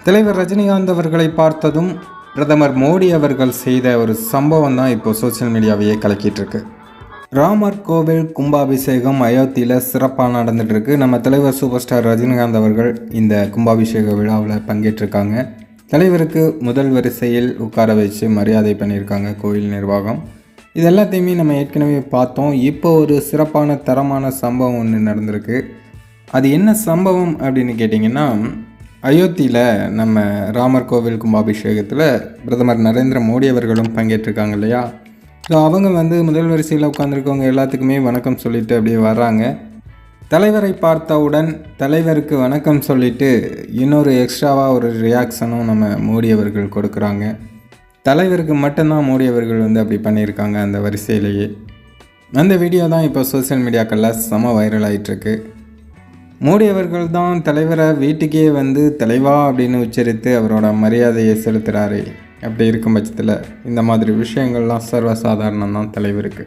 தலைவர் ரஜினிகாந்த் அவர்களை பார்த்ததும் பிரதமர் மோடி அவர்கள் செய்த ஒரு சம்பவம் தான் இப்போ சோசியல் மீடியாவையே கலக்கிட்டு இருக்கு. ராமர் கோவில் கும்பாபிஷேகம் அயோத்தியில் சிறப்பாக நடந்துட்டு இருக்கு. நம்ம தலைவர் சூப்பர் ஸ்டார் ரஜினிகாந்த் அவர்கள் இந்த கும்பாபிஷேக விழாவில் பங்கேற்றிருக்காங்க. தலைவருக்கு முதல் வரிசையில் உட்கார வச்சு மரியாதை பண்ணியிருக்காங்க கோயில் நிர்வாகம். இது எல்லாத்தையுமே நம்ம ஏற்கனவே பார்த்தோம். இப்போ ஒரு சிறப்பான தரமான சம்பவம் ஒன்று நடந்திருக்கு. அது என்ன சம்பவம் அப்படின்னு கேட்டிங்கன்னா, அயோத்தியில் நம்ம ராமர் கோவில் கும்பாபிஷேகத்தில் பிரதமர் நரேந்திர மோடி அவர்களும் பங்கேற்றிருக்காங்க இல்லையா. ஸோ அவங்க முதல் வரிசையில் உட்காந்துருக்கவங்க எல்லாத்துக்குமே வணக்கம் சொல்லிட்டு அப்படியே வர்றாங்க. தலைவரை பார்த்தவுடன் தலைவருக்கு வணக்கம் சொல்லிவிட்டு இன்னொரு எக்ஸ்ட்ராவாக ஒரு ரியாக்ஷனும் நம்ம மோடி அவர்கள் கொடுக்குறாங்க. தலைவருக்கு மட்டும்தான் மோடி அவர்கள் அப்படி பண்ணியிருக்காங்க அந்த வரிசையிலேயே. அந்த வீடியோ தான் இப்போ சோசியல் மீடியாக்களில் செம வைரல் ஆகிட்டுருக்கு. மோடி அவர்கள் தான் தலைவரை வீட்டுக்கே தலைவா அப்படின்னு உச்சரித்து அவரோட மரியாதையை செலுத்துகிறாரு. அப்படி இருக்கும் பட்சத்தில் இந்த மாதிரி விஷயங்கள்லாம் சர்வசாதாரணம் தான் தலைவருக்கு.